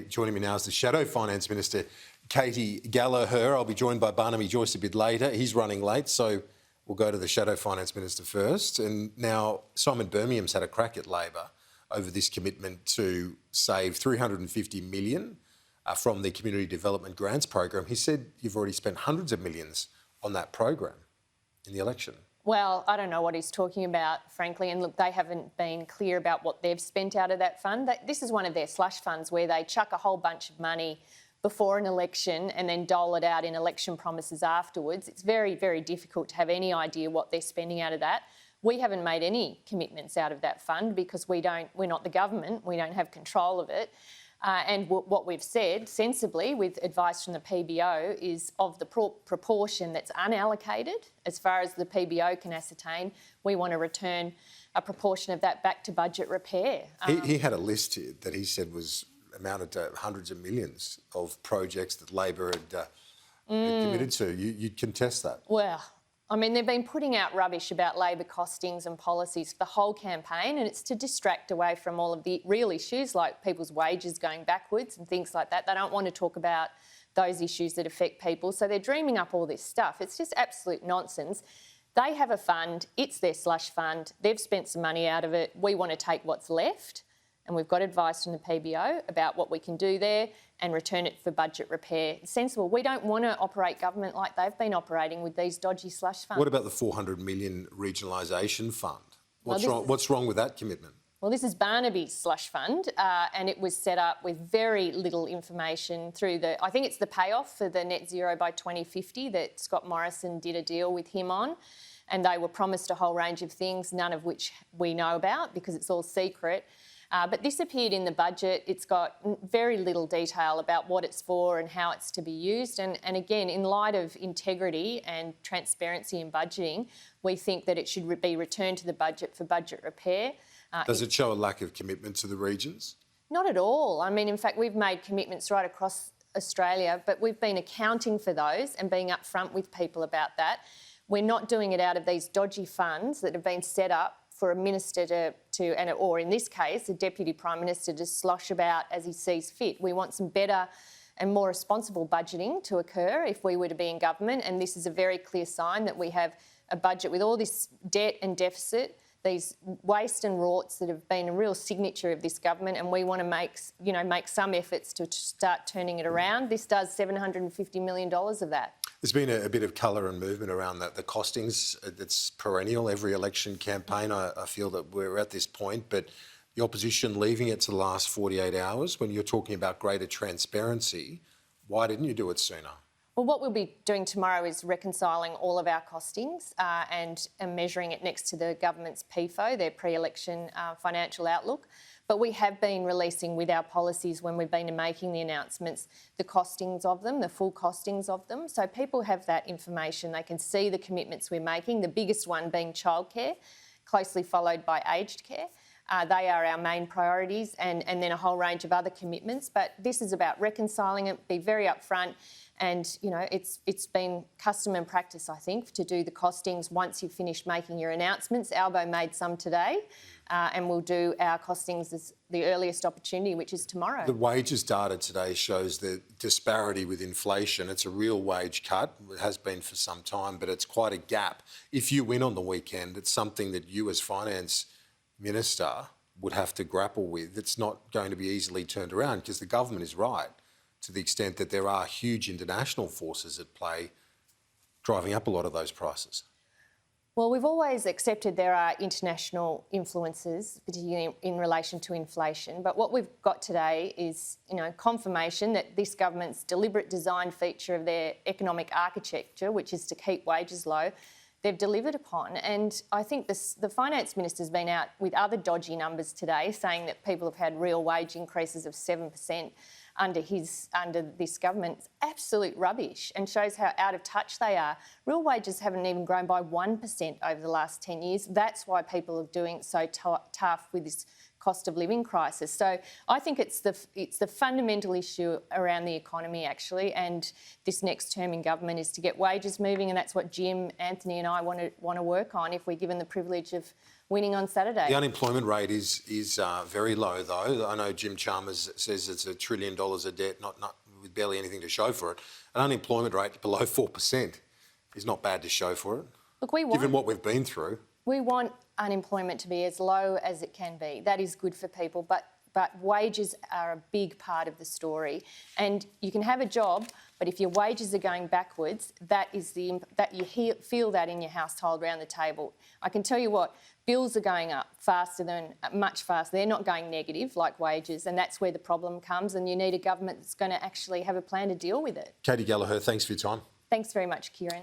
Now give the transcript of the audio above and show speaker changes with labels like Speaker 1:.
Speaker 1: Joining me now is the Shadow Finance Minister, Katy Gallagher. I'll be joined by Barnaby Joyce a bit later. He's running late, so we'll go to the Shadow Finance Minister first. And now Simon Birmingham's had a crack at Labor over this commitment to save $350 million from the Community Development Grants program. He said you've already spent hundreds of millions on that program in the election.
Speaker 2: Well, I don't know what he's talking about, frankly, and look, they haven't been clear about what they've spent out of that fund. This is one of their slush funds where they chuck a whole bunch of money before an election and then dole it out in election promises afterwards. It's very, very difficult to have any idea what they're spending out of that. We haven't made any commitments out of that fund because we're not the government, we don't have control of it. And what we've said, sensibly, with advice from the PBO, is of the proportion that's unallocated, as far as the PBO can ascertain, we want to return a proportion of that back to budget repair.
Speaker 1: He had a list here that he said was amounted to hundreds of millions of projects that Labor had committed to. You'd contest that?
Speaker 2: Well, I mean, they've been putting out rubbish about Labor costings and policies for the whole campaign, and it's to distract away from all of the real issues like people's wages going backwards and things like that. They don't want to talk about those issues that affect people, so they're dreaming up all this stuff. It's just absolute nonsense. They have a fund, it's their slush fund, they've spent some money out of it, we want to take what's left, and we've got advice from the PBO about what we can do there and return it for budget repair. It's sensible. We don't want to operate government like they've been operating with these dodgy slush funds.
Speaker 1: What about the $400 million regionalisation fund? What's wrong with that commitment?
Speaker 2: Well, this is Barnaby's slush fund, and it was set up with very little information through I think it's the payoff for the net zero by 2050 that Scott Morrison did a deal with him on. And they were promised a whole range of things, none of which we know about because it's all secret. But this appeared in the budget. It's got very little detail about what it's for and how it's to be used. And again, in light of integrity and transparency in budgeting, we think that it should be returned to the budget for budget repair.
Speaker 1: Does it show a lack of commitment to the regions?
Speaker 2: Not at all. I mean, in fact, we've made commitments right across Australia, but we've been accounting for those and being upfront with people about that. We're not doing it out of these dodgy funds that have been set up for a minister or in this case, a Deputy Prime Minister to slosh about as he sees fit. We want some better and more responsible budgeting to occur if we were to be in government, and this is a very clear sign that we have a budget with all this debt and deficit, these waste and rorts that have been a real signature of this government, and we want to make some efforts to start turning it around. This does $750 million of that.
Speaker 1: There's been a bit of colour and movement around that. The costings, it's perennial, every election campaign. I feel that we're at this point, but the opposition leaving it to the last 48 hours, when you're talking about greater transparency, why didn't you do it sooner?
Speaker 2: Well, what we'll be doing tomorrow is reconciling all of our costings and measuring it next to the government's PFO, their pre-election financial outlook. But we have been releasing with our policies when we've been making the announcements, the costings of them, the full costings of them. So people have that information. They can see the commitments we're making, the biggest one being childcare, closely followed by aged care. They are our main priorities and then a whole range of other commitments. But this is about reconciling it, be very upfront. And, you know, it's been custom and practice, I think, to do the costings once you've finished making your announcements. Albo made some today and we'll do our costings as the earliest opportunity, which is tomorrow.
Speaker 1: The wages data today shows the disparity with inflation. It's a real wage cut. It has been for some time, but it's quite a gap. If you win on the weekend, it's something that you as Finance Minister would have to grapple with. It's not going to be easily turned around because the government is right, to the extent that there are huge international forces at play driving up a lot of those prices.
Speaker 2: Well, we've always accepted there are international influences, particularly in relation to inflation. But what we've got today is, confirmation that this government's deliberate design feature of their economic architecture, which is to keep wages low, they've delivered upon. And I think the Finance Minister's been out with other dodgy numbers today, saying that people have had real wage increases of 7% under this government. It's absolute rubbish and shows how out of touch they are. Real wages haven't even grown by 1% over the last 10 years. That's why people are doing it so tough with this cost of living crisis. So I think it's the fundamental issue around the economy, actually, and this next term in government is to get wages moving, and that's what Jim, Anthony and I want to work on if we're given the privilege of winning on Saturday.
Speaker 1: The unemployment rate is very low, though. I know Jim Chalmers says it's $1 trillion of debt, not with barely anything to show for it. An unemployment rate below 4% is not bad to show for it.
Speaker 2: Look,
Speaker 1: given what we've been through.
Speaker 2: We want unemployment to be as low as it can be. That is good for people, but wages are a big part of the story. And you can have a job, but if your wages are going backwards, that you feel that in your household around the table. I can tell you what, bills are going up much faster. They're not going negative like wages, and that's where the problem comes. And you need a government that's going to actually have a plan to deal with it.
Speaker 1: Katy Gallagher, thanks for your time.
Speaker 2: Thanks very much, Kieran.